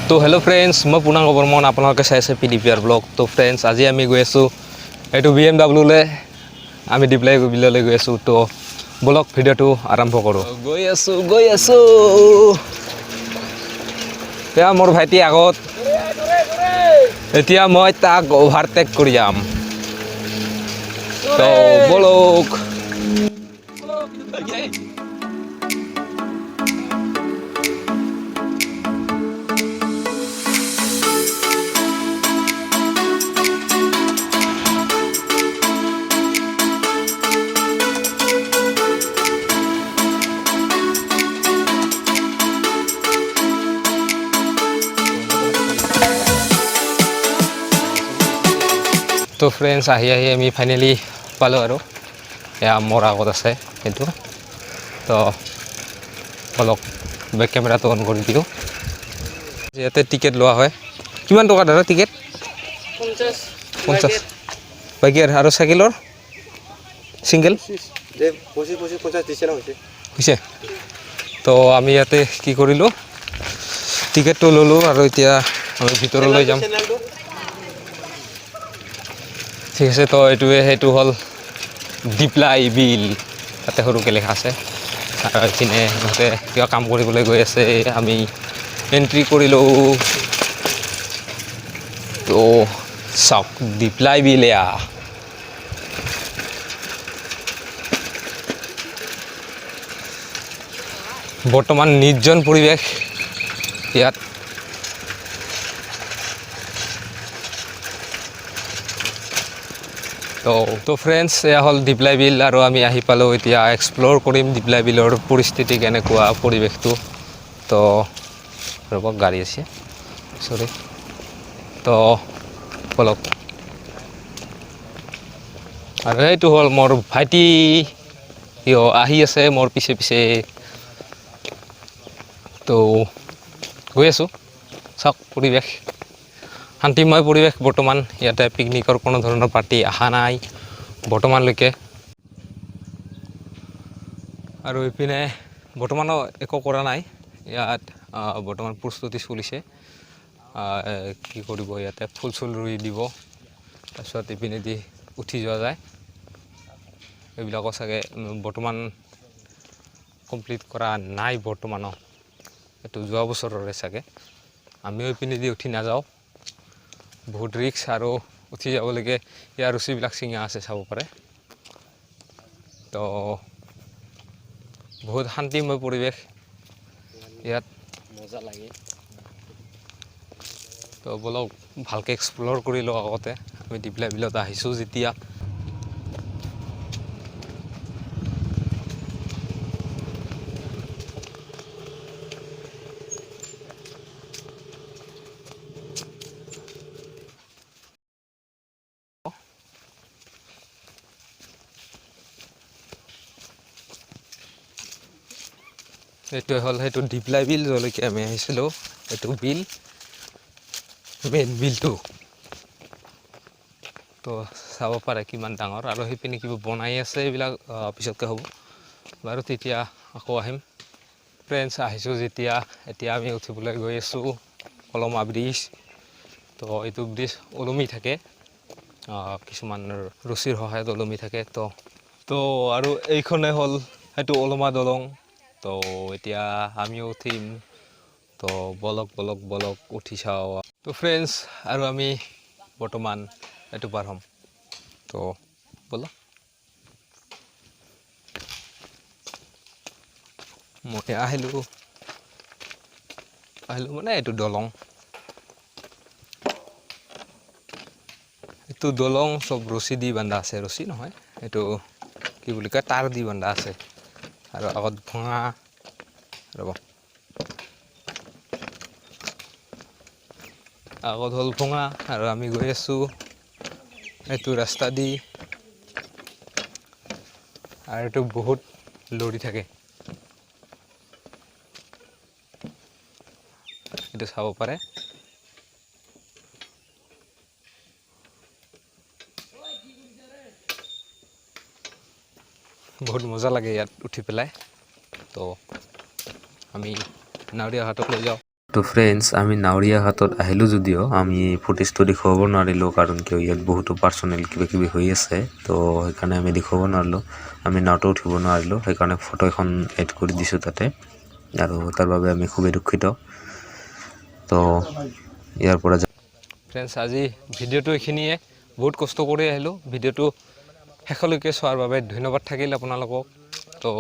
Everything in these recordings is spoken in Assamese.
তো হেল্ল' ফ্ৰেণ্ডছ, মই পূৰ্ণাংগ বৰ্মন, আপোনালোকে চাই আছে PDPR ব্লগ। তো ফ্ৰেণ্ডছ, আজি আমি গৈ আছোঁ এইটো BMW-লৈ, আমি ডিপ্লাই বিললৈ গৈ আছোঁ। তো ব্লগ ভিডিঅ'টো আৰম্ভ কৰোঁ। গৈ আছোঁ এতিয়া মোৰ ভাইটি আগত, এতিয়া মই তাক অভাৰটেক কৰি যাম। তো বলক। তো ফ্ৰেণ্ডছ, আহি আমি ফাইনেলি পালোঁ আৰু এয়া মোৰ আগত আছে সেইটো। তো অলপ বেক কেমেৰাটো অন কৰি দিওঁ। ইয়াতে টিকেট লোৱা হয়। কিমান টকা দাদা টিকেট? 50 বাকী আৰু চাইকেলৰ ছিংগল হৈছে। তো আমি ইয়াতে কি কৰিলোঁ, টিকেটটো ল'লোঁ আৰু এতিয়া আমি ভিতৰলৈ যাম। ঠিক আছে। তো সেইটো হ'ল ডিপ্লাই বিল, তাতে সৰুকৈ লিখা আছে। আৰু এইপিনে সিহঁতে কিবা কাম কৰিবলৈ গৈ আছে, আমি এণ্ট্ৰি কৰিলোঁ। তো চাওক ডিপ্লাই বিল এয়া। বৰ্তমান নিৰ্জন পৰিৱেশ ইয়াত। তো ফ্ৰেণ্ডছ, এয়া হ'ল ডিপ্লাই বিল আৰু আমি আহি পালোঁ। এতিয়া এক্সপ্ল'ৰ কৰিম ডিপ্লাই বিলৰ পৰিস্থিতি কেনেকুৱা, পৰিৱেশটো। তো ৰ'ব, গাড়ী আছে, চৰি। তো বলক। আৰু এইটো হ'ল মোৰ ভাইটি, সিও আহি আছে মোৰ পিছে পিছে। তো গৈ আছোঁ, চাওক পৰিৱেশ, শান্তিময় পৰিৱেশ বৰ্তমান। ইয়াতে পিকনিকৰ কোনো ধৰণৰ পাৰ্টি অহা নাই বৰ্তমানলৈকে। আৰু এইপিনে বৰ্তমানো একো কৰা নাই ইয়াত, বৰ্তমান প্ৰস্তুতি চলিছে। কি কৰিব, ইয়াতে ফুল চুল ৰুই দিব, তাৰপিছত ইপিনেদি উঠি যোৱা যায়। এইবিলাকো চাগে বৰ্তমান কমপ্লিট কৰা নাই বৰ্তমানো, এইটো যোৱা বছৰৰে চাগে। আমিও ইপিনেদি উঠি নাযাওঁ, বহুত ৰিক্স আৰু উঠি যাবলৈকে ইয়াৰ ৰছীবিলাক ছিঙা আছে, চাব পাৰে। তো বহুত শান্তিময় পৰিৱেশ ইয়াত, মজা লাগে। তো বলক ভালকৈ এক্সপ্ল'ৰ কৰি লওঁ আগতে, আমি ডিপ্লাই বিলত আহিছোঁ যেতিয়া। এইটোৱে হ'ল সেইটো ডিপ্লাই বিল যলৈকে আমি আহিছিলোঁ। এইটো বিল, মেইন বিলটো। তো চাব পাৰে কিমান ডাঙৰ, আৰু সেইপিনে কিবা বনাই আছে, এইবিলাক পিছতকৈ হ'ব বাৰু, তেতিয়া আকৌ আহিম। ফ্ৰেণ্ডছ, আহিছোঁ যেতিয়া, এতিয়া আমি উঠিবলৈ গৈ আছোঁ কলমা ব্ৰিজ। তো এইটো ব্ৰিজ ওলমি থাকে, কিছুমান ৰছীৰ সহায়ত ওলমি থাকে। তো আৰু এইখনে হ'ল সেইটো ওলমা দলং। তো এতিয়া আমিও উঠিম। তো বলক উঠি চাওঁ। তো ফ্ৰেণ্ডছ, আৰু আমি বৰ্তমান এইটো পাৰ হ'ম। তো বলক। মই আহিলোঁ মানে এইটো দলং, এইটো দলং চব ৰছী দি বান্ধা আছে। ৰছী নহয়, এইটো কি বুলি কয়, তাঁৰ দি বান্ধা আছে। আৰু আগত ভঙা, ৰ'ব, আগত হ'ল ভঙা, আৰু আমি গৈ আছোঁ এইটো ৰাস্তা দি। আৰু এইটো বহুত লৰি থাকে, এইটো চাব পাৰে। বহুত মজা লাগে ইয়াত উঠি পেলাই। তো আমি নাৱৰীয়া ঘাটত লৈ যাওঁ। তো ফ্ৰেণ্ডছ আমি নাৱৰীয়া ঘাটত আহিলোঁ যদিও আমি ফুটেজটো দেখুৱাব নোৱাৰিলোঁ কাৰণ কিয় ইয়াত বহুতো পাৰ্চনেল কিবাকিবি হৈ আছে তো সেইকাৰণে আমি দেখুৱাব নোৱাৰিলোঁ আমি নাওটো উঠিব নোৱাৰিলোঁ সেইকাৰণে ফটো এখন এড কৰি দিছোঁ তাতে আৰু তাৰ বাবে আমি খুবেই দুখিত তো ইয়াৰ পৰা ফ্ৰেণ্ডছ আজি ভিডিঅ'টো এইখিনিয়ে বহুত কষ্ট কৰি আহিলোঁ ভিডিঅ'টো শেষলৈকে চোৱাৰ বাবে ধন্যবাদ থাকিল আপোনালোকক তো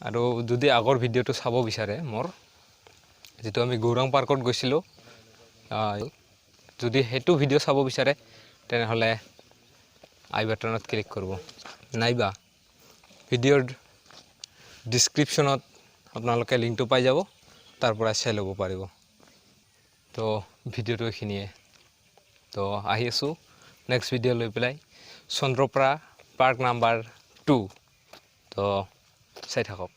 আৰু যদি আগৰ ভিডিঅ'টো চাব বিচাৰে মোৰ যেটো আমি গৌৰাং পাৰ্কত গৈছিলোঁ যদি হেতু ভিডিঅ' চাব বিচাৰে তেনেহলে আই বাটনত ক্লিক কৰিব নাইবা ভিডিঅ'ৰ ডেসক্ৰিপচনত আপোনালোকে লিংকটো পাই যাব তাৰ পৰা চাই ল'ব পাৰিব তো ভিডিঅ'টো এইখিনিয়ে তো আহি আছোঁ নেক্সট ভিডিঅ' লৈ পেলাই চন্দ্ৰপাৰা পাৰ্ক নাম্বাৰ 2 তো চাই থাকক